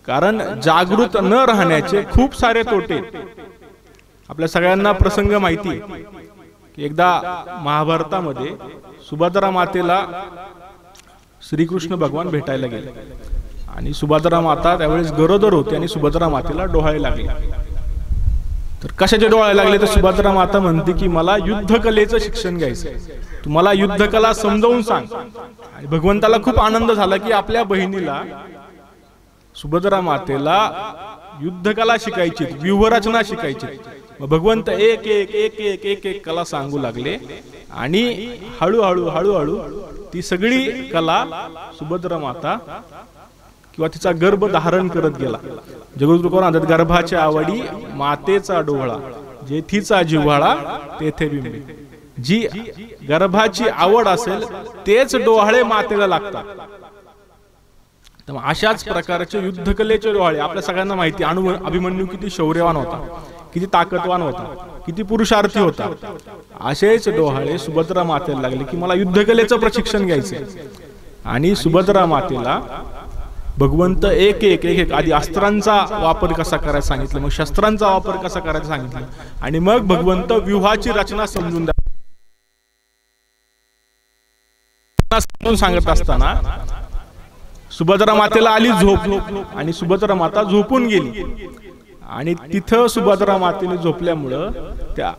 कारण जागृत न राहण्याचे खूप सारे तोटे. आपल्या सगळ्यांना प्रसंग माहिती आहे की एकदा महाभारतामध्ये सुभद्रा मातेला श्रीकृष्ण भगवान भेटायला गेले आणि सुभद्रा माता त्यावेळेस गरोदर होती आणि सुभद्रा मातेला डोहाळे लागले. तर कशाचे डोहाळे लागले तर सुभद्रा माता म्हणते की मला युद्धकलेचं शिक्षण घ्यायचं, तुम्हाला युद्धकला समजावून सांग. आणि भगवंताला खूप आनंद झाला की आपल्या बहिणीला सुभद्रा मातेला युद्धकला शिकायची, व्यूहरचना शिकायची. मग भगवंत एक एक एक एक एक एक कला सांगू लागले आणि हळूहळू हळूहळू ती सगळी कला सुभद्रा माता किंवा तिचा गर्भ धारण करत गेला. जगद्गुरु म्हणतात गर्भाच्या आवडी मातेचा डोळा, जेथीचा जिव्हाळा तेथे बिंबे. जी गर्भाची आवड असेल तेच डोहाळे मातेला लागतात. तर अशाच प्रकारचे युद्धकलेचे डोहाळे आपल्या सगळ्यांना माहिती. अभिमन्यू किती शौर्यवान होता, किती ताकदवान होता, किती पुरुषार्थी होता. असेच डोहाळे सुभद्रा मातेला लागले की मला युद्धकलेचं प्रशिक्षण घ्यायचंय. आणि सुभद्रा मातेला भगवंत एक एक एक एक आधी अस्त्रांचा वापर कसा करायचा सांगितलं, मग शस्त्रांचा वापर कसा करायचा सांगितलं आणि मग भगवंत व्यूहाची रचना समजून सांगत असताना सुभद्रा मातेला आली झोप आणि सुभद्रा माता झोपून गेली. आणि तिथं सुभद्रा मातेने झोपल्यामुळं त्या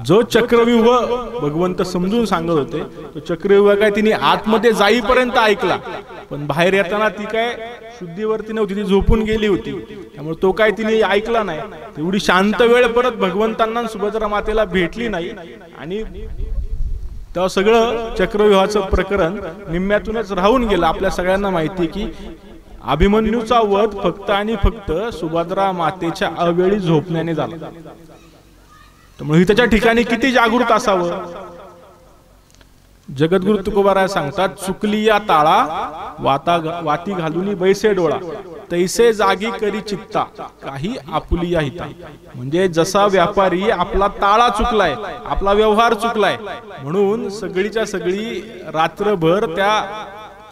जो चक्रव्यूह भगवंत समजून सांगत होते तो चक्रव्यूह काय तिने आतमध्ये जाईपर्यंत ऐकला, पण बाहेर येताना ती काय शुद्धीवरती नव्हती, ती झोपून गेली होती. त्यामुळे तो काय तिने ऐकला नाही. एवढी शांत वेळ परत भगवंतांना सुभद्रा मातेला भेटली नाही. आणि तेव्हा सगळं चक्रव्यूहाचं प्रकरण निम्म्यातूनच राहून गेलं. आपल्या सगळ्यांना माहिती की अभिमन्यूचा वध फक्त आणि फक्त सुभद्रा मातेच्या अवेळी झोपण्याने झाला. त्यामुळे त्याच्या ठिकाणी किती जागृत असावं. जगद्गुरु तुकोबाराय सांगतात चुकली या ताळा वाती घालून बैसे डोळा, तैसे जागी करी चित्ता काही आपुली या हिता. म्हणजे जसा व्यापारी आपला ताळा चुकलाय, आपला व्यवहार चुकलाय म्हणून सगळीच्या सगळी रात्रभर त्या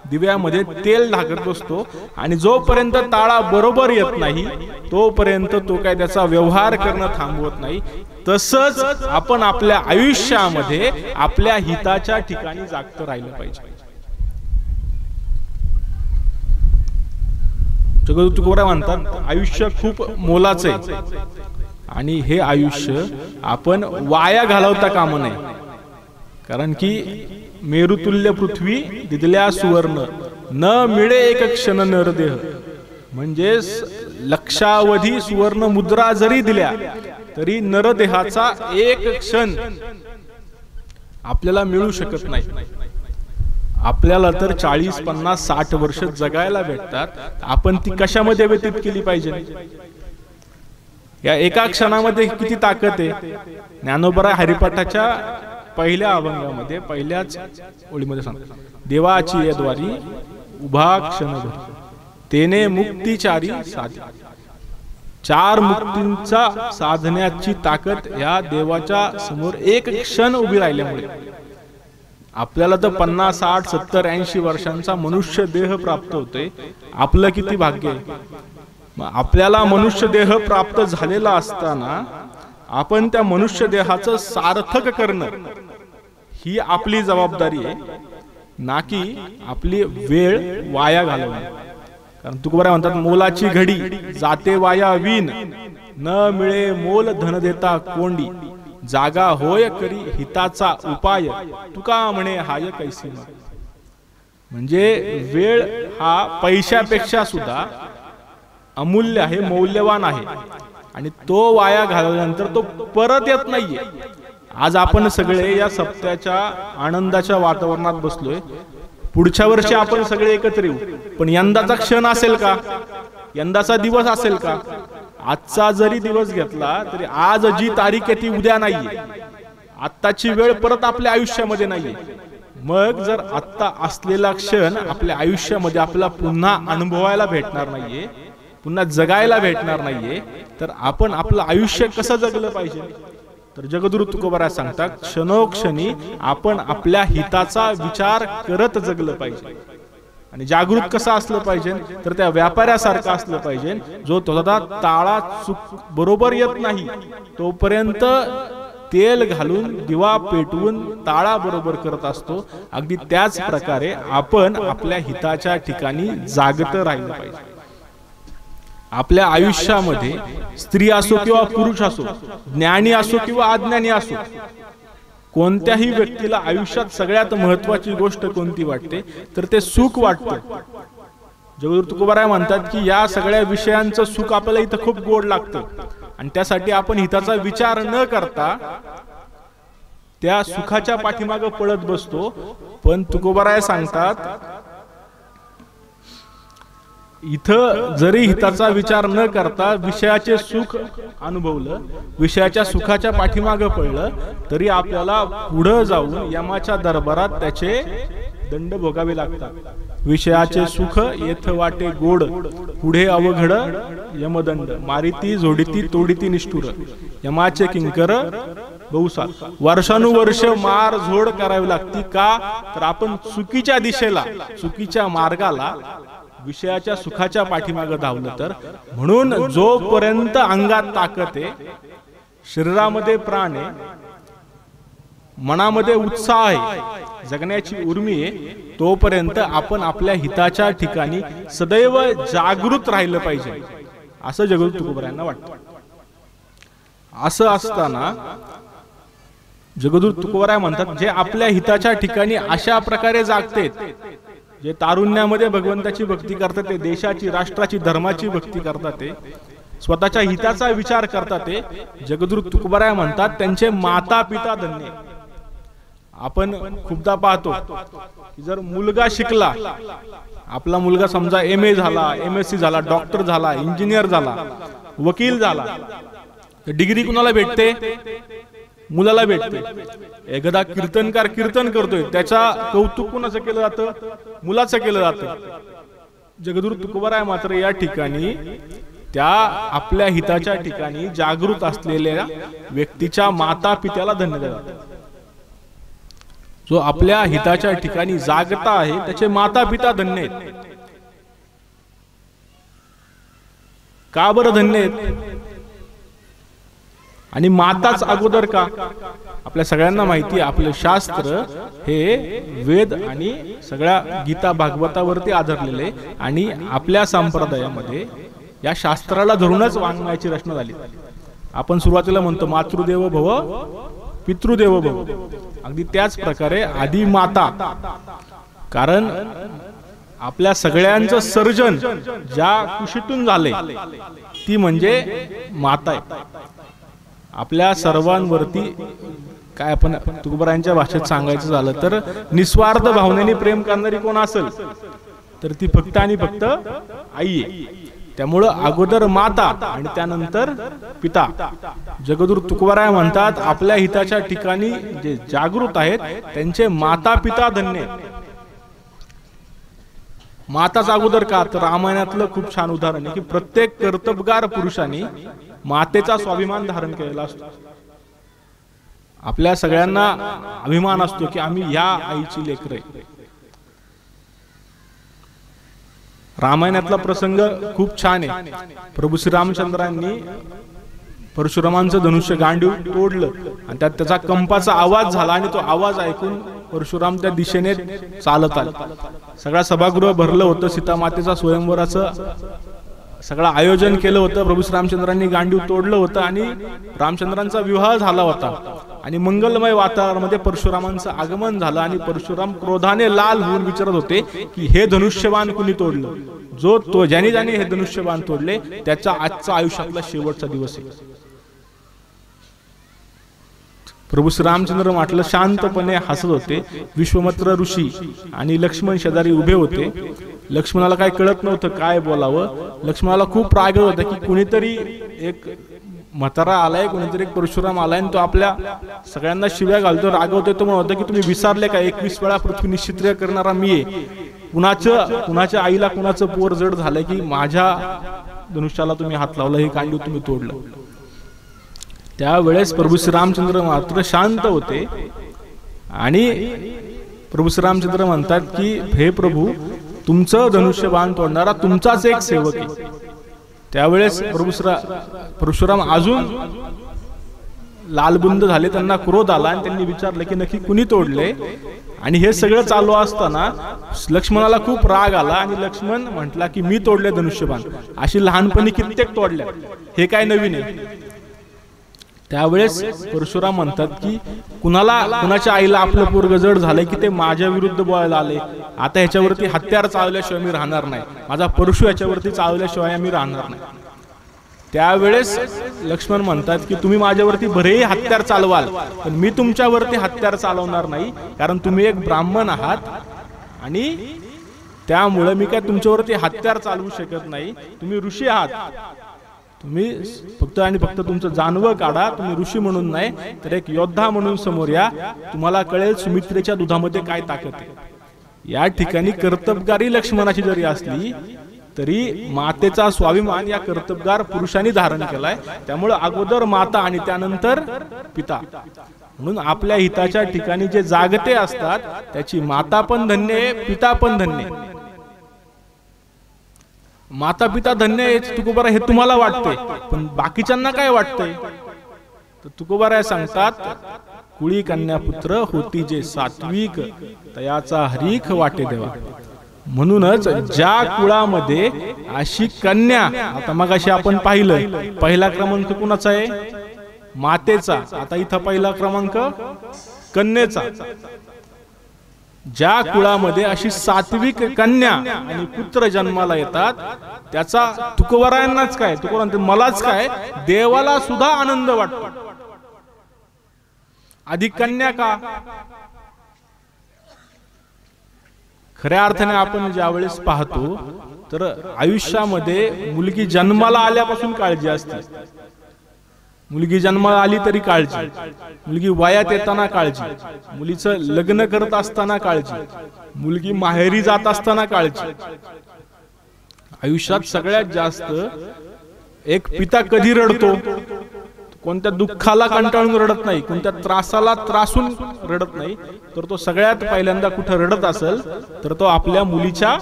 दिव्यामध्ये तेल ढाकत बसतो आणि जोपर्यंत ताळा बरोबर येत नाही तोपर्यंत तो काय त्याचा व्यवहार करणं थांबवत नाही. तसंच आपण आपल्या आयुष्यामध्ये आपल्या हिताच्या ठिकाणी जागतं राहिलं पाहिजे. जगद्गुरु तुकोबाराय म्हणतात आयुष्य खूप मोलाचं आहे आणि हे आयुष्य आपण वाया घालवता कामा नये. कारण की मेरुतुल्य पृथ्वी दिदल्या सुवर्ण न मिळे एक क्षण नरदेह. म्हणजे लक्षावधी सुवर्ण मुद्रा जरी दिल्या तरी नरदेहाचा एक क्षण आपल्याला मिळू शकत नाही. आपल्याला तर 40, 50, 60 वर्ष जगायला भेटतात. आपण ती कशामध्ये व्यतीत केली पाहिजे. या एका क्षणामध्ये किती ताकद आहे. ज्ञानोबा हरिपाठाच्या पहिल्या अभंगामध्ये पहिल्याच ओळीमध्ये सांगतात देवाची यद्वारी उभा क्षणभर तेने मुक्तीचारी साधी. 4 मुक्तींचा साधण्याची ताकद या देवाच्या समोर एक क्षण उभी राहिल्यामुळे. आपल्याला तर 50, 60, 70, 80 वर्षांचा मनुष्य देह प्राप्त होतोय. आपलं किती भाग्य आहे. आपल्याला मनुष्य देह प्राप्त झालेला असताना आपण त्या मनुष्य देहाचं सार्थक करणं ही आपली जबाबदारी आहे, ना की आपली वेळ वाया घालवणं. कारण तुकोबाराय म्हणतात मोलाची घडी जाते वाया विन न मिळे मोल धन देता कोंडी जागा होय करी हिताचा उपाय तुका म्हणे हाय कैसी. म्हणजे वेळ हा पैशापेक्षा सुद्धा अमूल्य आहे, मौल्यवान आहे आणि तो वाया घालवल्यानंतर तो परत येत नाहीये. आज आपण सगळे या सप्त्याच्या आनंदाच्या वातावरणात बसलोय. पुढच्या वर्षी आपण सगळे एकत्र येऊ, पण यंदाचा क्षण असेल का, यंदाचा दिवस असेल का. आजचा जरी दिवस घेतला तरी आज जी तारीख आहे ती उद्या नाहीये. आत्ताची वेळ परत आपल्या आयुष्यामध्ये नाहीये. मग जर आत्ता असलेला क्षण आपल्या आयुष्यामध्ये आपल्याला पुन्हा अनुभवायला भेटणार नाहीये, पुन्हा जगायला भेटणार नाहीये, तर आपण आपलं आयुष्य कसं जगलं पाहिजे. तर जगद्गुरु तुकोबाराय सांगतात क्षणोक्षणी आपण आपल्या हिताचा विचार करत जगलं पाहिजे. आणि जागृत कसं असलं पाहिजे तर त्या व्यापाऱ्यासारखं असलं पाहिजे जो स्वतः ताळा चूक बरोबर येत नाही तोपर्यंत तेल घालून दिवा पेटवून ताळा बरोबर करत असतो. अगदी त्याच प्रकारे आपण आपल्या हिताच्या ठिकाणी जागत राहिलं पाहिजे. आपल्या आयुष्यामध्ये स्त्री असो किंवा पुरुष असो, ज्ञानी असो किंवा अज्ञानी असो, कोणत्याही व्यक्तीला आयुष्यात सगळ्यात महत्वाची गोष्ट कोणती वाटते तर ते सुख वाटतं. जगद्गुरु तुकोबाराय म्हणतात की या सगळ्या विषयांचं सुख आपल्याला इथं खूप गोड लागतं आणि त्यासाठी आपण हिताचा विचार न करता त्या सुखाच्या पाठीमागे पळत बसतो. पण तुकोबाराय सांगतात इथं जरी हिताचा विचार न करता विषयाचे सुख अनुभवलं, विषयाच्या सुखाच्या पाठीमागे पडलं, तरी आपल्याला पुढे जाऊन यमाच्या दरबारात त्याचे दंड भोगावे लागतात. विषयाचे सुख येथ वाटे गोड, पुढे अवघड यमदंड, मारिती झोडिती तोडिती निष्ठुर, यमाचे किंकर बहुसार. वर्षानुवर्ष मार झोड करावी लागती. का तर आपण चुकीच्या दिशेला, चुकीच्या मार्गाला, विषयाच्या सुखाच्या पाठीमागे धावलं तर. म्हणून जोपर्यंत अंगात ताकद आहे, शरीरामध्ये प्राण आहे, मनामध्ये उत्साह आहे, जगण्याची उर्मी आहे, तोपर्यंत आपण आपल्या हिताच्या ठिकाणी सदैव जागृत राहिलं पाहिजे असं जगद्गुरु तुकोबारायांना वाटतं. असं असताना जगद्गुरु तुकोबाराय म्हणतात जे आपल्या हिताच्या ठिकाणी अशा प्रकारे जागतात, जे तारुण्यामध्ये भगवंताची भक्ती करतात, ते देशाची, राष्ट्राची, धर्माची भक्ती करतात, ते स्वतःच्या हिताचा विचार करतात, ते जगद्गुरु तुकोबाराय म्हणतात त्यांचे माता पिता धन्य. आपण खूपदा पाहतो की जर मुलगा शिकला, आपला मुलगा समजा MA झाला, MSc झाला, डॉक्टर झाला, इंजिनियर झाला, वकील झाला, डिग्री कुणाला भेटते? मुलाला भेटते. एखादा कीर्तनकार कीर्तन करतोय, त्याचा कौतुक कुणाचं केलं जातं? मुलाचं केलं जातं. जगद्गुरु तुकोबाराय मात्र या ठिकाणी त्या आपल्या हिताच्या ठिकाणी जागृत असलेल्या व्यक्तीच्या माता पित्याला धन्य देतात. जो आपल्या हिताच्या ठिकाणी जागता आहे त्याचे माता पिता धन्य आहेत. का बरं धन्य आहेत? आणि माताच अगोदर का? आपल्या सगळ्यांना माहिती आहे आपले शास्त्र हे वेद आणि सगळ्या गीता भागवतावरती आधारलेले, आणि आपल्या संप्रदायामध्ये या शास्त्राला धरूनच वाङ्मयाची रचना झाली. आपण सुरुवातीला म्हणतो मातृदेव भव पितृदेव भव. अगदी त्याच प्रकारे आधी माता, कारण आपल्या सगळ्यांचं सर्जन ज्या कुशीतून झाले ती म्हणजे माता आहे. आपल्या सर्वांवरती काय आपण तुकोबारायांच्या भाषेत सांगायचं झालं तर निस्वार्थ भावनेने प्रेम करणारी कोण असेल तर ती फक्त आणि फक्त आई आहे. त्यामुळं अगोदर माता आणि त्यानंतर पिता. जगद्गुरु तुकोबाराय म्हणतात आपल्या हिताच्या ठिकाणी जे जागृत आहेत त्यांचे माता पिता धन्य. माताच अगोदर का? तर रामायणातलं खूप छान उदाहरण आहे की प्रत्येक कर्तबगार पुरुषांनी मातेचा स्वाभिमान धारण केलेला असतो. आपल्या सगळ्यांना अभिमान असतो की आम्ही या आईची लेकरं आहे. रामायणातला प्रसंग खूप छान आहे. प्रभू श्रीरामचंद्रांनी परशुरामांचं धनुष्य गांडीव तोडलं आणि त्यात त्याचा कंपाचा आवाज झाला आणि तो आवाज ऐकून परशुराम त्या दिशेने चालत आले. सगळा सभागृह भरलं होतं. सीता मातेचा स्वयंवराचं सगळं आयोजन केलं होतं. प्रभू श्रीरामचंद्रांनी गांडीव तोडलं होतं आणि रामचंद्रांचा विवाह झाला होता आणि मंगलमय वातावरणामध्ये परशुरामांचं आगमन झालं आणि परशुराम क्रोधाने लाल होऊन विचारत होते की हे धनुष्यबाण कुणी तोडलं? जो ज्याने ज्याने हे धनुष्यबाण तोडले त्याचा आजचा आयुष्यातला शेवटचा दिवस आहे. प्रभू श्रीरामचंद्र म्हटलं शांतपणे हसत होते. विश्वामित्र ऋषी आणि लक्ष्मण शेजारी उभे होते. लक्ष्मणाला काय कळत नव्हतं काय बोलावं. लक्ष्मणाला खूप राग येत होता की कुणीतरी एक म्हातारा आलाय, कुणीतरी एक परशुराम आलाय आणि तो आपल्या सगळ्यांना शिव्या घालतो, रागवतोय. तो म्हणतो की तुम्ही विसरले का 21 वेळा पृथ्वी निश्चित करणारा मी आहे. कुणाच्या आईला कुणाचं पोर जड झालंय की माझ्या धनुष्याला तुम्ही हात लावला, हे गांडीव तुम्ही तोडलं. त्यावेळेस प्रभू श्रीरामचंद्र मात्र शांत होते आणि प्रभू श्रीरामचंद्र म्हणतात की हे प्रभू तुमचं धनुष्यबाण तोडणारा तुमचाच एक सेवक आहे. त्यावेळेस परशुराम अजून लालबुंद झाले, त्यांना क्रोध आला आणि त्यांनी विचारलं की नक्की कुणी तोडले. आणि हे सगळं चालू असताना लक्ष्मणाला खूप राग आला आणि लक्ष्मण म्हटला की मी तोडले धनुष्यबाण, अशी लहानपणी कित्येक तोडल्या, हे काय नवीन आहे. त्यावेळेस परशुराम म्हणतात की कुणाच्या आईला आपलं पोरग जड झालंय की ते माझ्या विरुद्ध बोलायला आले, आता ह्याच्यावरती हत्यार चालवल्याशिवाय मी राहणार नाही, माझा परशु ह्याच्यावरती चालवल्याशिवाय मी राहणार नाही. त्यावेळेस लक्ष्मण म्हणतात की तुम्ही माझ्यावरती बरेही हत्यार चालवाल, पण मी तुमच्यावरती हत्यार चालवणार नाही, कारण तुम्ही एक ब्राह्मण आहात आणि त्यामुळे मी काय तुमच्यावरती हत्यार चालवू शकत नाही. तुम्ही ऋषी आहात, तुम्ही फक्त आणि फक्त तुमचं जानवं काढा, तुम्ही ऋषी म्हणून नाही तर एक योद्धा म्हणून समोर या, तुम्हाला कळेल सुमित्रेच्या दुधामध्ये काय ताकद आहे. या ठिकाणी कर्तबगारी लक्ष्मणाची जरी असली तरी मातेचा स्वाभिमान या कर्तबगार पुरुषांनी धारण केलाय. त्यामुळे अगोदर माता आणि त्यानंतर पिता, म्हणून आपल्या हिताच्या ठिकाणी जे जागते असतात त्याची माता पण धन्य आहे, पिता पण धन्य आहे. माता पिता धन्य आहे तुकोबारा हे तुम्हाला वाटते, पण बाकीच्यांना काय वाटतंय. तर तुकोबारा सांगतात, कुळी कन्या पुत्र होती जे सात्विक, तयाचा हरीख वाटे देवा. म्हणूनच ज्या कुळामध्ये अशी कन्या, आता मगाशी आपण पाहिलं पहिला क्रमांक कुणाचा आहे, मातेचा, आता इथं पहिला क्रमांक कन्येचा. ज्या कुळामध्ये अशी सात्विक कन्या आणि पुत्र जन्माला येतात त्याचा तुकोबारायांनाच काय, तुकोबारा मलाच काय, देवाला सुद्धा आनंद वाटतो. अधिक कन्या का? खऱ्या अर्थाने आपण ज्या वेळेस पाहतो तर आयुष्यामध्ये मुलगी जन्माला आल्यापासून काळजी असते. मुलगी जन्माला आली तरी काळजी, मुलगी वयात येताना काळजी, मुलीचं लग्न करत असताना काळजी, मुलगी माहेरी जात असताना काळजी. आयुष्यात सगळ्यात जास्त एक पिता कधी रडतो, कोणत्या दुःखाला कंटाळून रडत नाही, कोणत्या त्रासाला त्रासून रडत नाही, तर तो सगळ्यात पहिल्यांदा कुठं रडत असेल तर तो आपल्या मुलीच्या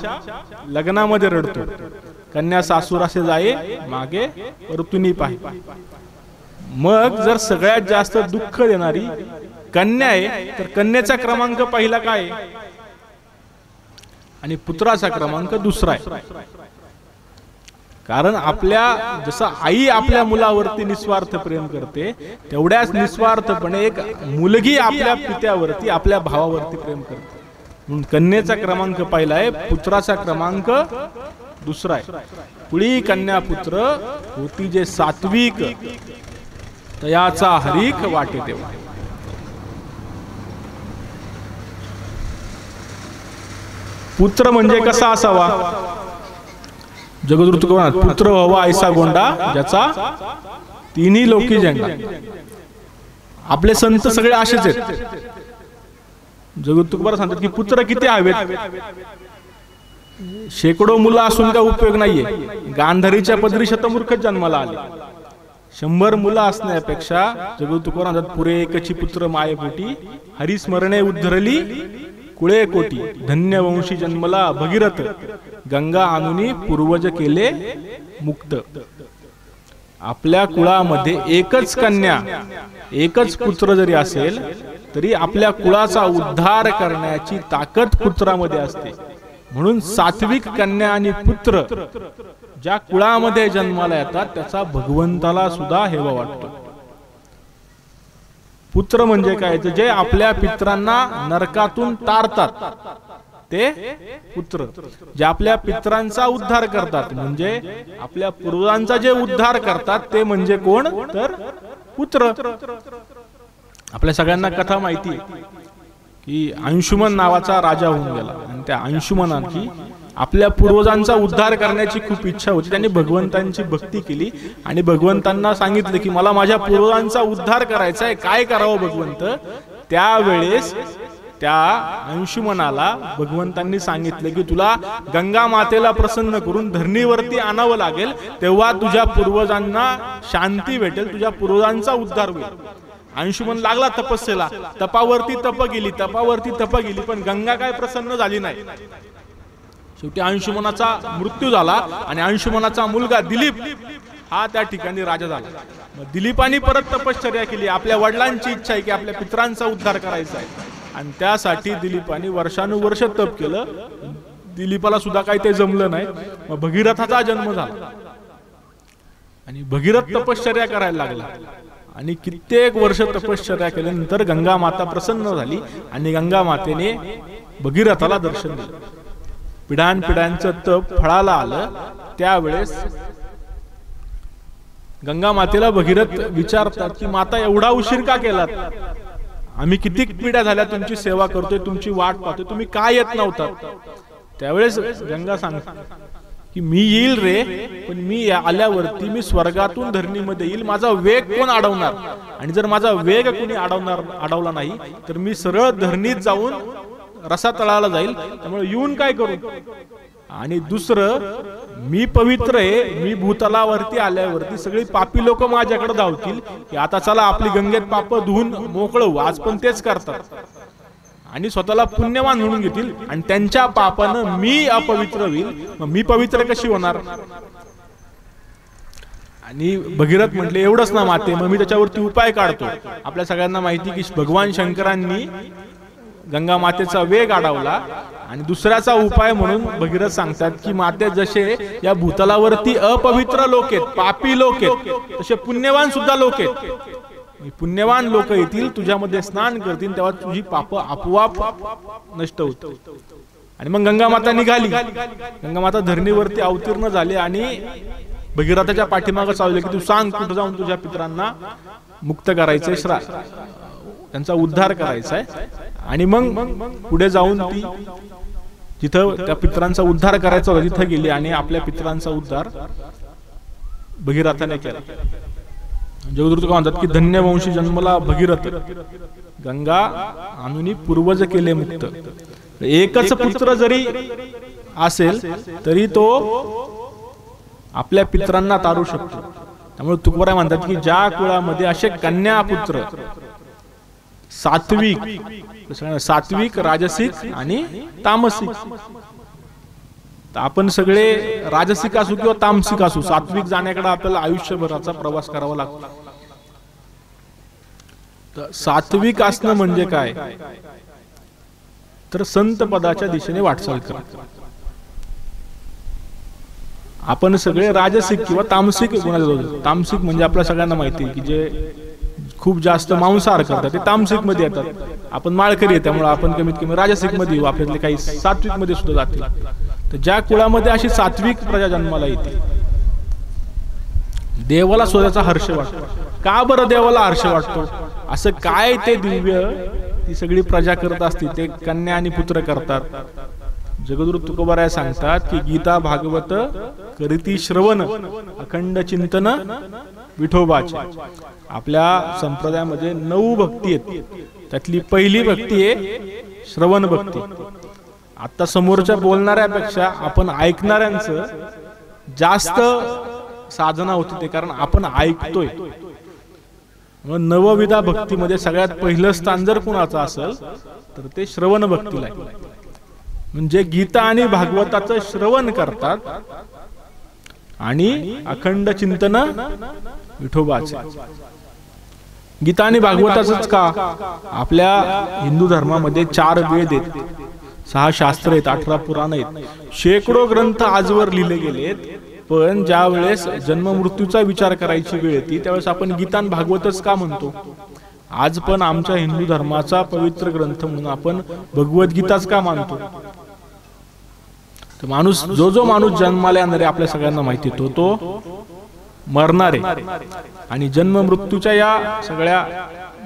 लग्नामध्ये रडतो. कन्या सासूरासे जाये मागे परतुनी पाहे. मग जर सगळ्यात जास्त दुःख देणारी कन्या आहे तर कन्याचा क्रमांक पहिला काय आणि पुत्राचा क्रमांक दुसरा आहे. कारण आपल्या जसं आई आपल्या मुलावरती निस्वार्थ प्रेम करते तेवढ्याच निस्वार्थपणे एक मुलगी आपल्या पित्यावरती, आपल्या भावावरती प्रेम करते. म्हणून कन्येचा क्रमांक पहिला आहे, पुत्राचा क्रमांक दुसरा आहे. कुळी कन्या पुत्र होती जे सात्विक, तयाचा हरीख वाटे देवा. पुत्र म्हणजे कसा असावा, जगद्गुरु तुकोबार पुत्र व्हावा ऐसा गोंडा ज्याचा तिन्ही लोकी झेंडा. आपले संत सगळे असेच आहेत. जगद्गुरु तुकोबार सांगतात की पुत्र किती हवेत, शेकडो मुलं असून का उपयोग नाहीये. गांधारीच्या पदरी शतमूर्ख जन्माला आले. 100 मुलं असण्यापेक्षा जगद्गुरु तुकोबार म्हणतात पुरे एकची पुत्र मायेपोटी, हरिस्मरणे उद्धरली कुळे कोटी. धन्य वंशी जन्मला भगीरथ, गंगा आणुनी पूर्वज केले मुक्त. आपल्या कुळामध्ये एकच कन्या एकच पुत्र जरी असेल तरी आपल्या कुळाचा उद्धार करण्याची ताकद पुत्रामध्ये असते. म्हणून सात्विक कन्या आणि पुत्र ज्या कुळामध्ये जन्माला येतात त्याचा भगवंताला सुद्धा हेवा वाटतो. पुत्र म्हणजे काय, जे आपल्या पित्रांना नरकातून तारतात ते पुत्र. जे आपल्या पित्रांचा उद्धार करतात म्हणजे आपल्या पूर्वजांचा जे उद्धार करतात ते म्हणजे कोण, तर पुत्र. आपल्या सगळ्यांना कथा माहिती आहे की अंशुमन नावाचा राजा होऊन गेला आणि त्या अंशुमनाची आपल्या पूर्वजांचा उद्धार करण्याची खूप इच्छा होती. त्यांनी भगवंतांची भक्ती केली आणि भगवंतांना सांगितलं की मला माझ्या पूर्वजांचा उद्धार करायचा आहे, काय करावं भगवंत. त्यावेळेस त्या अंशुमनाला भगवंतांनी सांगितलं की तुला गंगा मातेला प्रसन्न करून धरणीवरती आणावं लागेल, तेव्हा तुझ्या पूर्वजांना शांती भेटेल, तुझ्या पूर्वजांचा उद्धार होईल. अंशुमन लागला तपस्येला, तपावरती तप गेली, पण गंगा काय प्रसन्न झाली नाही. शेवटी अंशुमनाचा मृत्यू झाला आणि अंशुमनाचा मुलगा दिलीप हा त्या ठिकाणी राजा झाला. मग दिलीपाने परत तपश्चर्या केली. आपल्या वडिलांची इच्छा आहे की आपल्या पितरांचा उद्धार करायचा आहे आणि त्यासाठी दिलीपाने वर्षानुवर्ष तप केलं. दिलीपाला सुद्धा काही ते जमलं नाही. मग भगीरथाचा जन्म झाला आणि भगीरथ तपश्चर्या करायला लागला आणि कित्येक वर्ष तपश्चर्या केल्यानंतर गंगा माता प्रसन्न झाली आणि गंगा मातेने भगीरथाला दर्शन दिलं. पिढ्यानपिढ्यांचं तप फळाला आलं. त्यावेळेस गंगा मातेला भगीरथ विचारतात की माता एवढा उशीर का केलात? आम्ही किती पिढ्या झाल्या तुमची सेवा करतोय, तुमची वाट पाहतोय, तुम्ही का येत नव्हता? त्यावेळेस गंगा सांगते की मी येईल रे, पण मी आल्यावरती मी स्वर्गातून धरणीमध्ये येईल. माझा वेग कोण अडवणार? आणि जर माझा वेग कोणी अडवला नाही तर मी सरळ धरणीत जाऊन रसा तळाला जाईल. त्यामुळे येऊन काय करू? आणि दुसरं, मी पवित्र आहे. मी भूतलावरती आल्यावरती सगळी पापी लोक माझ्याकडे धावतील की आता चला आपली गंगेत पाप धुवून मोकळं. आज पण तेच करतात आणि स्वतःला पुण्यवान म्हणून घेतील आणि त्यांच्या पापानं मी अपवित्र होईल. मग मी पवित्र कशी होणार? आणि भगीरथ म्हटले एवढंच ना माते, मग मी त्याच्यावरती उपाय काढतो. आपल्या सगळ्यांना माहिती की भगवान शंकरांनी गंगा मातेचा वेग अडवला आणि दुसऱ्याचा उपाय म्हणून भगीरथ सांगतात की माते, जसे या भूतलावरती अपवित्र लोक आहेत, पापी लोक आहेत, तसे पुण्यवान सुद्धा लोक आहेत. पुण्यवान लोक येतील, तुझ्यामध्ये स्नान करतील, तेव्हा तुझी पाप आपोआप नष्ट होतील. आणि मग गंगा माता निघाली. गंगा माता धरणीवरती अवतीर्ण झाली आणि भगीरथाच्या पाठीमागे चालले की तू सांग कुठं जाऊन तुझ्या पितरांना मुक्त करायचंय, त्यांचा उद्धार करायचा आहे. आणि मग पुढे जाऊन ती जिथं त्या पितरांचा उद्धार करायचा होता तिथं गेली आणि आपल्या पितरांचा उद्धार भगीरथाने केला. जगद्गुरु म्हणतात की धन्यवंशी जन्मला भगीरथ, गंगा आणून पूर्वज केले मुक्त. एकच पुत्र जरी असेल तरी तो आपल्या पितरांना तारू शकतो. त्यामुळे तुकोबाराय म्हणतात की ज्या कुळामध्ये असे कन्या पुत्र सात्विक, राजसिक आणि तामसिक, आपण सगळे राजसिक असू किंवा तामसिक असू, सात्विक जाण्याकडे आपल्याला आयुष्यभराचा प्रवास करावा लागतो. तर सात्विक असणं म्हणजे काय? तर संत पदाच्या दिशेने वाटचाल करा. आपण सगळे राजसिक किंवा तामसिक गुणाला जातो. तामसिक म्हणजे आपल्या सगळ्यांना माहिती आहे की जे खूप जास्त मांसाहार करतात ते तामसिक मध्ये येतात. आपण माळकरी आहे त्यामुळे आपण कमीत कमी राजसिक मध्ये येऊ, आपल्यातले काही सात्विक मध्ये सुद्धा जातील. तर ज्या कुळामध्ये अशी सात्विक प्रजा जन्माला येते, देवाला स्वतःचा हर्ष वाटतो. का बरं देवाला हर्ष वाटतो? असं काय ते दिव्य ती सगळी प्रजा करत असते, ते कन्या आणि पुत्र करतात. जगद्गुरु तुकोबाराय सांगतात की गीता भागवत करीती श्रवण, अखंड चिंतन विठोबाचे. आपल्या संप्रदायामध्ये 9 भक्ती आहेत. त्यातली पहिली भक्ती आहे श्रवण भक्ती. आता समोरच्या बोलणाऱ्यापेक्षा आपण ऐकणाऱ्यांचं जास्त साधना होती, ते कारण आपण ऐकतोय. नवविधा भक्तीमध्ये सगळ्यात पहिलं स्थान जर कुणाचं असेल तर ते श्रवण भक्तीला आहे. म्हणजे गीता आणि भागवताचं श्रवण करतात आणि अखंड चिंतन विठोबाचे. गीता आणि भागवताचंच का? आपल्या हिंदू धर्मामध्ये 4 वेद आहेत, 6 शास्त्र आहेत, 18 पुराण आहेत, शेकडो ग्रंथ आजवर लिहिले गेलेत. पण ज्या वेळेस जन्म मृत्यूचा विचार करायची वेळ येते त्यावेळेस आपण गीता आणि भागवतच का म्हणतो? आज पण आमच्या हिंदू धर्माचा पवित्र ग्रंथ म्हणून आपण भगवद्गीताच का मानतो? तर माणूस, जो माणूस जन्माला येणार आहे आपल्या सगळ्यांना माहिती, तो मरणार आहे. आणि जन्म मृत्यूच्या या सगळ्या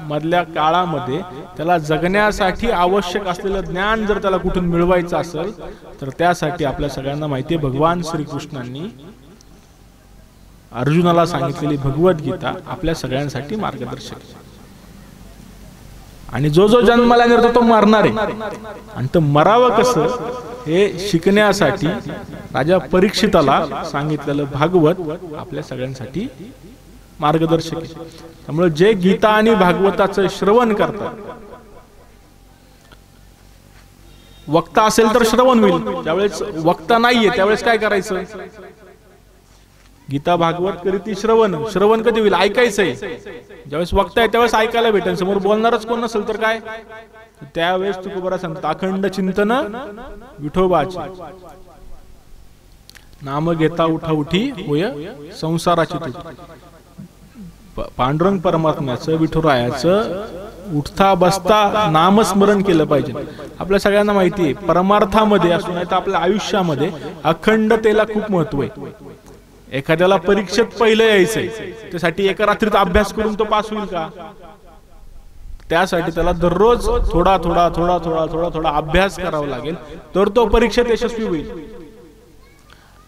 मधल्या काळामध्ये त्याला जगण्यासाठी आवश्यक असलेलं ज्ञान जर त्याला कुठून मिळवायचं असेल तर त्यासाठी आपल्या सगळ्यांना माहिती आहे भगवान श्रीकृष्णांनी अर्जुनाला सांगितलेली भगवद्गीता आपल्या सगळ्यांसाठी मार्गदर्शक. आणि जो जन्माला येणार तो मरणार आहे. आणि तो मरावं कसं हे शिकण्यासाठी राजा परीक्षिताला सांगितलेलं भागवत आपल्या सगळ्यांसाठी मार्गदर्शक आहे. त्यामुळे जे गीता आणि भागवताचं श्रवण करतात वक्ता असेल तर श्रवण होईल, ज्यावेळेस वक्ता नाहीये त्यावेळेस काय करायचं? गीता भागवत करीती श्रवण. श्रवण कधी होईल? ऐकायचंय. ज्यावेळेस वक्ता आहे त्यावेळेस ऐकायला भेटेल. समोर बोलणारच कोण नसेल तर काय? त्यावेळेस तुकोबरा सांगतो अखंड चिंतन विठोबाचे, नाम घेता उठा उठी होय संसाराची तुटी. पांडुरंग परमात्म्याचं विठुरायाचं उठता बसता नामस्मरण केलं पाहिजे. आपल्या सगळ्यांना माहिती आहे परमार्थामध्ये असो नाही तर आपल्या आयुष्यामध्ये अखंडतेला खूप महत्व आहे. एखाद्याला परीक्षेत पहिलं यायचंय, त्यासाठी एका रात्रीत अभ्यास करून तो पास होईल का? त्यासाठी त्याला दररोज थोडा थोडा थोडा थोडा थोडा थोडा अभ्यास करावा लागेल, तर तो परीक्षेत यशस्वी होईल.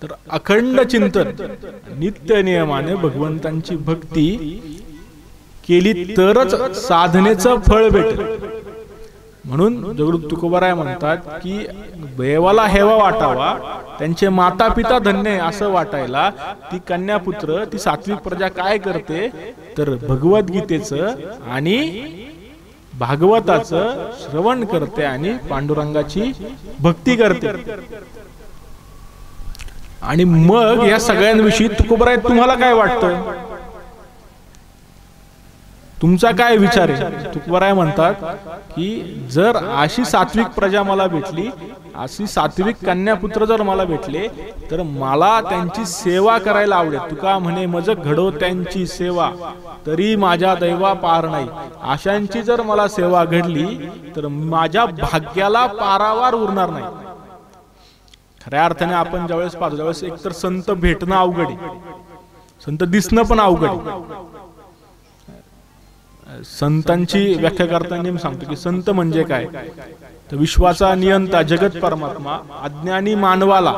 तर अखंड चिंतन नित्य नियमाने भगवंतांची भक्ती केली तरच साधनेचं फळ भेटेल. म्हणून जगद्गुरु तुकोबाराय म्हणतात की देवाला हेवा वाटावा, त्यांचे माता पिता धन्य असं वाटायला ती कन्यापुत्र ती सात्विक प्रजा काय करते तर भगवद्गीतेचं आणि भागवताचं श्रवण करते आणि पांडुरंगाची भक्ती करते. आणि मग या सगळ्यांविषयी तुकोबाराय तुम्हाला काय वाटतं? तुमचा काय विचार आहे? तुकोबाराय म्हणतात की जर अशी सात्विक प्रजा मला भेटली, अशी सात्विक कन्यापुत्र जर मला भेटले तर मला त्यांची सेवा करायला आवडेल. तुका म्हणे मज घडो त्यांची सेवा, तरी माझ्या दैवा पार नाही. अशांची जर मला सेवा घडली तर माझ्या भाग्याला पारावार उरणार नाही. खऱ्या अर्थाने आपण ज्यावेळेस पाहतो त्यावेळेस एकतर संत भेटणं अवघड आहे, संत दिसणं पण अवघड आहे. संतांची व्याख्या करताना मी सांगतो की संत म्हणजे काय तर विश्वाचा नियंता जगत परमात्मा अज्ञानी मानवाला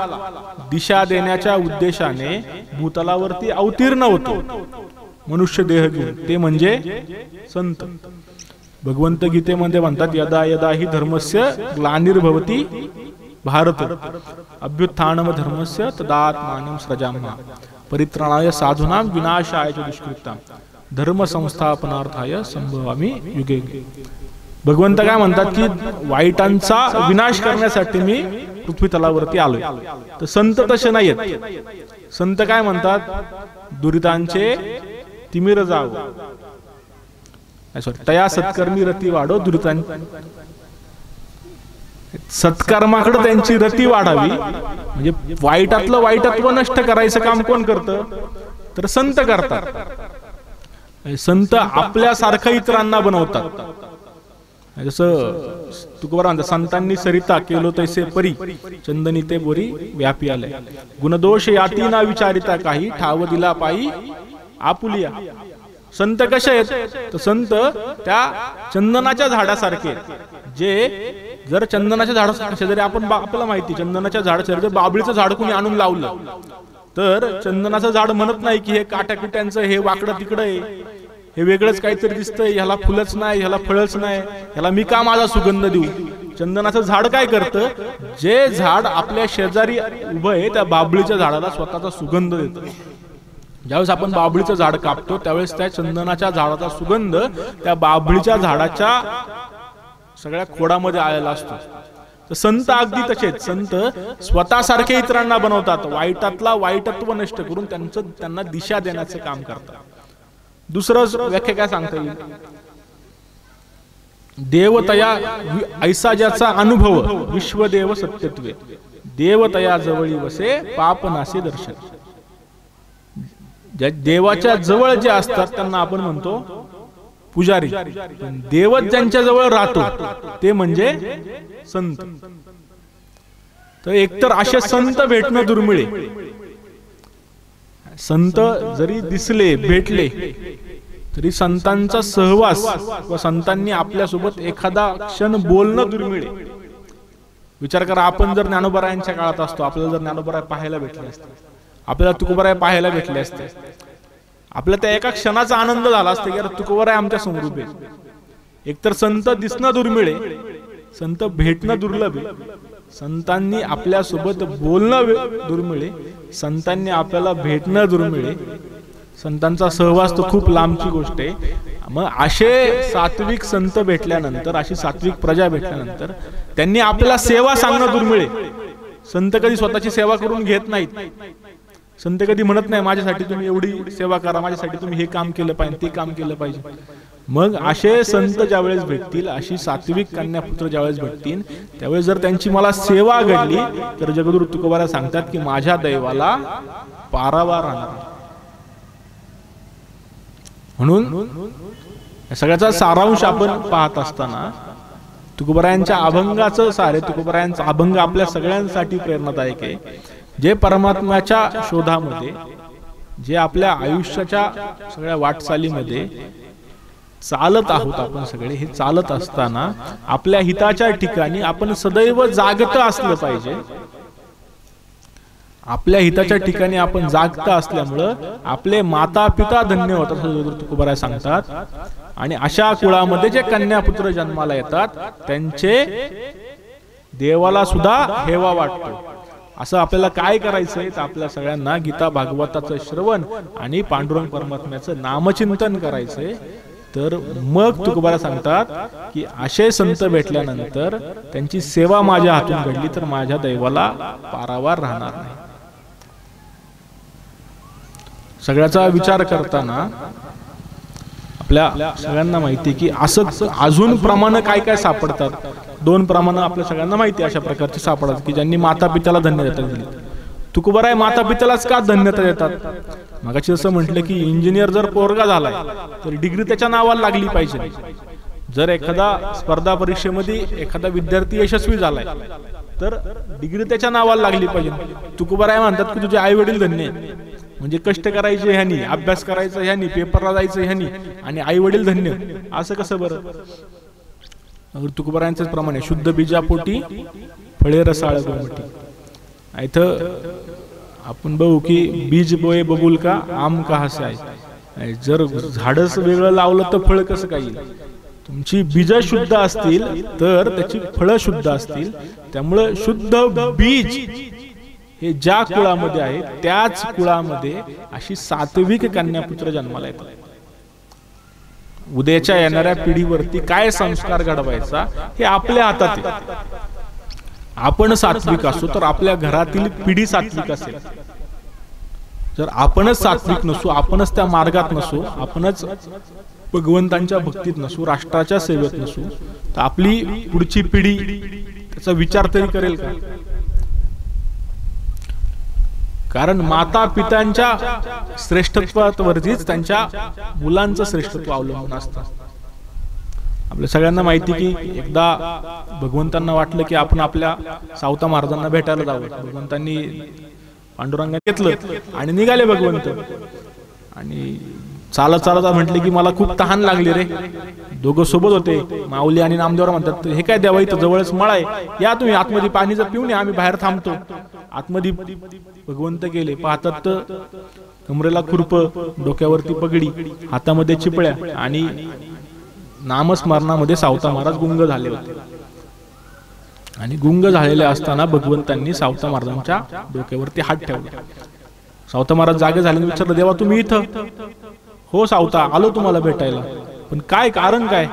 दिशा देण्याच्या उद्देशाने भूतलावरती अवतीर्ण होतो मनुष्य देह घेऊन, ते म्हणजे संत. भगवंत गीतेमध्ये म्हणतात यदा यदा हि धर्मस्य ग्लानिर्भवति भारत अभ्युत्थानम धर्मस्य तदात्मानं सृजाम्यहं परित्राणाय साधूनां विनाशाय च दुष्कृतां धर्म संस्थापनार्थाय संभवामि युगे युगे. भगवंत काय म्हणतात की वाईटांचा विनाश करण्यासाठी मी पृथ्वी तलावरती आलोय. तर संत तसे नाहीत. संत काय म्हणतात दुरितांचे तिमिर जाव, सॉरी तया सत्कर्मी रती वाढो दुरितां, सत्कर्माकडे त्यांची रती वाढावी. म्हणजे वाईटातलं वाईटत्व नष्ट करायचं काम कोण करतं तर संत करतात. संत आपल्यासारखं इतरांना बनवतात. जसं तुकोबारा म्हणतात संतांनी सरिता केलो तैसे परी चंदनी ते बोरी व्यापी आले, गुणदोष याती ना विचारिता काही ठाव दिला पायी आपुलिया. संत कसे आहेत तर संत त्या चंदनाच्या झाडासारखे, जे जर चंदनाच्या झाडासारखे शेजारी आपण आपल्याला माहिती चंदनाच्या झाडाच्या जर बाबळीचं झाड कोणी आणून लावलं तर चंदनाचं झाड म्हणत नाही की हे काट्याकुट्यांचं हे वाकडं तिकडं आहे, हे वेगळंच काहीतरी दिसतंय, ह्याला फुलच नाही, ह्याला फळच नाही, ह्याला मी का माझा सुगंध देऊ. चंदनाचं झाड काय करतं, जे झाड आपल्या शेजारी उभं आहे त्या बाबळीच्या झाडाला स्वतःचा सुगंध देतं. ज्यावेळेस आपण बाबळीचं झाड कापतो त्यावेळेस त्या चंदनाच्या झाडाचा सुगंध त्या बाबळीच्या झाडाच्या सगळ्या खोडामध्ये आलेला असतो. तर संत अगदी तसेच, संत स्वतःसारखे इतरांना बनवतात, वाईटातला वाईटत्व नष्ट करून त्यांना दिशा देण्याचं काम करतात. दुसरं व्याख्या काय सांगता येईल, देवतया ऐसा ज्याचा अनुभव विश्वदेव सत्यत्वे, देवतया जवळी वसे पापनासे दर्शन. देवाच्या जवळ जे असतात त्यांना आपण म्हणतो पुजारी, पण देवच ज्यांच्या जवळ राहतो ते म्हणजे संत. तर एकतर असे संत भेटणं दुर्मिळ आहे. संत जरी दिसले भेटले तरी संतांचा सहवास व संतांनी आपल्यासोबत एखादा क्षण बोलणं दुर्मिळ आहे. विचार करा, आपण जर ज्ञानोबारायांच्या काळात असतो, आपल्याला जर ज्ञानोबाराय पाहायला भेटले असते, आपल्याला तुकोबाराय पाहायला भेटले असते, आपल्या त्या एका क्षणाचा आनंद झाला असता की तुकोबाराय आमच्या समोर उभे. एकतर संत दिसणं दुर्मिळ आहे, संत भेटणं दुर्लभ आहे, संतांनी आपल्या सोबत बोलणं दुर्मिळ आहे, संतांनी आपल्याला भेटणं दुर्मिळ आहे. संतांचा सहवास तर खूप लांबची गोष्ट आहे. मग असे सात्विक संत भेटल्यानंतर, अशी सात्विक प्रजा भेटल्यानंतर त्यांनी आपल्याला सेवा सांगणं दुर्मिळ आहे. संत कधी स्वतःची सेवा करून घेत नाहीत. संत कधी म्हणत नाही माझ्यासाठी तुम्ही एवढी सेवा करा, माझ्यासाठी तुम्ही हे काम केलं पाहिजे, ते काम केलं पाहिजे. मग असे संत ज्यावेळेस भेटतील, अशी सात्विक कन्यापुत्र ज्यावेळेस भेटतील, त्यावेळेस जर त्यांची मला सेवा घडली तर जगद्गुरु तुकोबाराय सांगतात की माझ्या दैवाला पारावार राहणार. म्हणून सगळ्याचा सारांश आपण पाहत असताना तुकोबारायांच्या अभंगाचं सारे, तुकोबारायांचा अभंग आपल्या सगळ्यांसाठी प्रेरणादायक आहे. जे परमात्म्याच्या शोधामध्ये, जे आपल्या आयुष्याच्या सगळ्या वाटचालीमध्ये चालत आहोत आपण सगळे, हे चालत असताना आपल्या हिताच्या ठिकाणी आपण सदैव जागत असलं पाहिजे. आपल्या हिताच्या ठिकाणी आपण जागता असल्यामुळं आपले माता पिता धन्य होतात असं तुकोबाराय सांगतात. आणि अशा कुळामध्ये जे कन्यापुत्र जन्माला येतात त्यांचे देवाला सुद्धा हेवा वाटतो. असं आपल्याला काय करायचंय तर आपल्या सगळ्यांना गीता भागवताचं श्रवण आणि पांडुरंग परमात्म्याचं नामचिंतन करायचंय. तर मग तुकोबाराय सांगतात की असे संत भेटल्यानंतर त्यांची सेवा माझ्या हातून घडली तर माझ्या दैवाला पारावार राहणार नाही. सगळ्याचा विचार करताना आपल्या सगळ्यांना माहिती की असं अजून प्रमाण काय काय सापडतात. 2 प्रमाण आपल्या सगळ्यांना माहिती अशा प्रकारचे सापडतात की ज्यांनी माता पित्याला धन्यता दिली. तुकोबाराय माता पित्यालाच का धन्यता देतात? मगाशी असं म्हटलं की इंजिनियर जर पोरगा झालाय तर डिग्री त्याच्या नावाला लागली पाहिजे. जर एखादा स्पर्धा परीक्षेमध्ये एखादा विद्यार्थी यशस्वी झालाय तर डिग्री त्याच्या नावाला लागली पाहिजे. तुकोबाराय म्हणतात की तुझे आई वडील धन्य, म्हणजे कष्ट करायचे ह्यानी, अभ्यास करायचा ह्यानी, पेपरला जायचं ह्यानी, आणि आई वडील धन्य. असं कसं बरं? तुकोबारायांचंच प्रमाणे शुद्ध बीजापोटी फळे रसाळ गोमटी. इथं आपण बघू की बीज बोये बबुल का आम का हसे आहे. जर झाडच वेगळं लावलं तर फळ कसं काय येईल? तुमची बीज शुद्ध असतील तर त्याची फळं शुद्ध असतील. त्यामुळे शुद्ध बीज हे ज्या कुळामध्ये आहे त्याच कुळामध्ये अशी सात्विक कन्यापुत्र जन्माला येतात. उद्याच्या येणाऱ्या पिढीवरती काय संस्कार घडवायचा हे आपल्या हातात आहे. आपण सात्विक असू तर आपल्या घरातील पिढी सात्विक असेल. जर आपणच सात्विक नसू, आपणच त्या मार्गात नसू, आपणच भगवंतांच्या भक्तीत नसू, राष्ट्राच्या सेवेत नसू, तर आपली पुढची पिढी त्याचा विचार तरी करेल का? कारण माता पित्यांच्या श्रेष्ठत्वावरतीच त्यांच्या मुलांचं श्रेष्ठत्व अवलंबून असतं. आपल्या सगळ्यांना माहिती की एकदा भगवंतांना वाटलं की आपण आपल्या सावता महाराजांना भेटायला जावं. भगवंतांनी पांडुरंगाने घेतलं आणि निघाले भगवंत. आणि चालत चालत म्हटले की मला खूप तहान लागली रे. दोघं सोबत होते, माऊली आणि नामदेवराव म्हणतात हे काय देवा, इथं जवळच मळा आहे, या तुम्ही आतमध्ये पाणी जर पिऊन या, आम्ही बाहेर थांबतो. आतमध्ये भगवंत गेले, पाहतात तर कमरेला खुरप, डोक्यावरती पगडी, हातामध्ये चिपळ्या, आणि नामस्मरणामध्ये सावता महाराज गुंग झाले होते. आणि गुंग झालेले असताना भगवंतांनी सावता महाराजांच्या डोक्यावरती हात ठेवला. सावता महाराज जागे झाले, विचारलं देवा तुम्ही इथं? हो सावता, आलो तुम्हाला भेटायला. पण काय कारण काय?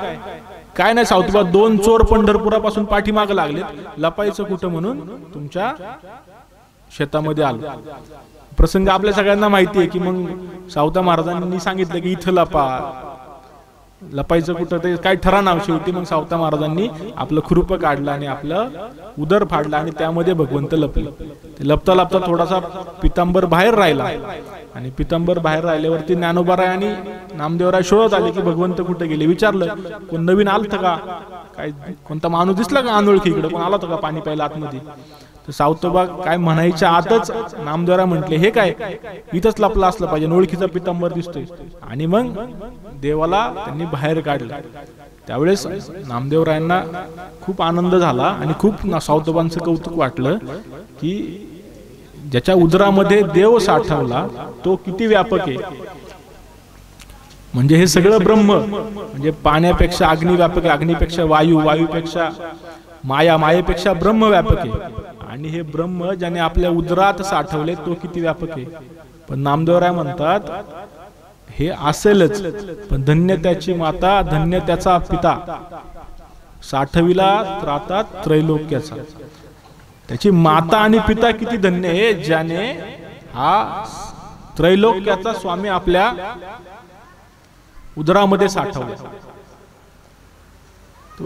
काय नाही सावता, 2 चोर पंढरपुरापासून पाठीमाग लागलेत, लपायचं कुठं म्हणून तुमच्या शेतामध्ये आलो. प्रसंग आपल्या सगळ्यांना माहिती आहे की मग सावता महाराजांनी सांगितलं की इथं लपा. लपायचं कुठं ते काय ठराना. शेवटी मग सावता महाराजांनी आपलं खुरप काढलं आणि आपलं उदर फाडलं आणि त्यामध्ये भगवंत लपले. ते लपता लपता थोडासा पितांबर बाहेर राहिला. आणि पितांबर बाहेर राहिल्यावरती ज्ञानोबाराय आणि नामदेवराय शोधत आले की भगवंत कुठे गेले. विचारलं कोण नवीन आलत का, काय कोणता माणूस दिसला का अनोळखी, इकडे कोण आला होता का पाणी प्यायला आतमध्ये? तर सावतोबा काय म्हणायच्या आतच नामदेवराय म्हटले हे काय, इथंच लपला असलं पाहिजे, ओळखीचा पितांबर दिसतोय. आणि मग देवाला त्यांनी बाहेर काढलं. त्यावेळेस नामदेवरायांना खूप आनंद झाला आणि खूप सावतोबांचं कौतुक वाटलं की ज्याच्या उदरामध्ये देव साठवला तो किती व्यापक आहे. म्हणजे हे सगळं ब्रह्म, म्हणजे पाण्यापेक्षा अग्नी व्यापक आहे, अग्नीपेक्षा वायू, वायूपेक्षा माया, मायेपेक्षा ब्रह्म व्यापक आहे. आणि हे ब्रह्म ज्याने आपल्या उदरात साठवले तो किती व्यापक आहे. पण नामदेवराय म्हणतात हे असेलच, पण धन्य त्याची माता, धन्य त्याचा पिता, साठविला त्रातात त्रैलोक्याचा. त्याची माता आणि पिता किती धन्य आहे, ज्याने हा त्रैलोक्याचा स्वामी आपल्या उदरामध्ये साठवला.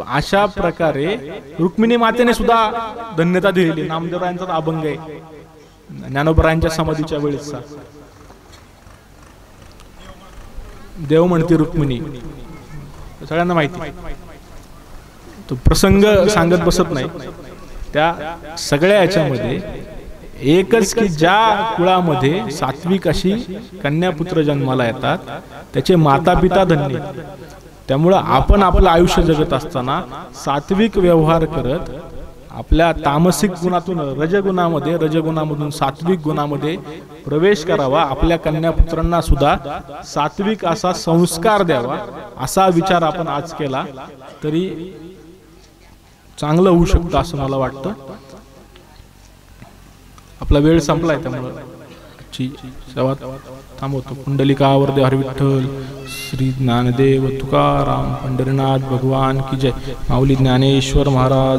अशा प्रकारे रुक्मिणी मातेने सुद्धा धन्यता दिलेली. नामदेवरायांचा अभंग आहे ज्ञानोबरायांच्या समाधीच्या वेळेचा. देव म्हणते रुक्मिणी, सगळ्यांना माहिती. तो प्रसंग सांगत बसत नाही. त्या सगळ्या याच्यामध्ये एकच की ज्या कुळामध्ये सात्विक अशी कन्यापुत्र जन्माला येतात त्याचे माता पिता धन्य. त्यामुळं आपण आपलं आयुष्य जगत असताना सात्विक व्यवहार करत आपल्या तामसिक गुणातून रजगुणामध्ये, रजगुणामधून सात्विक गुणामध्ये प्रवेश करावा. आपल्या कन्यापुत्रांना सुद्धा सात्विक असा संस्कार द्यावा, असा विचार आपण आज केला तरी चांगलं होऊ शकतं असं मला वाटतं. आपला वेळ संपलाय त्यामुळं सेवा थांबवतो. पुंडलिकावर हरी विठ्ठल, श्री ज्ञानदेव तुकाराम, पंढरीनाथ भगवान की जय. माऊली ज्ञानेश्वर महाराज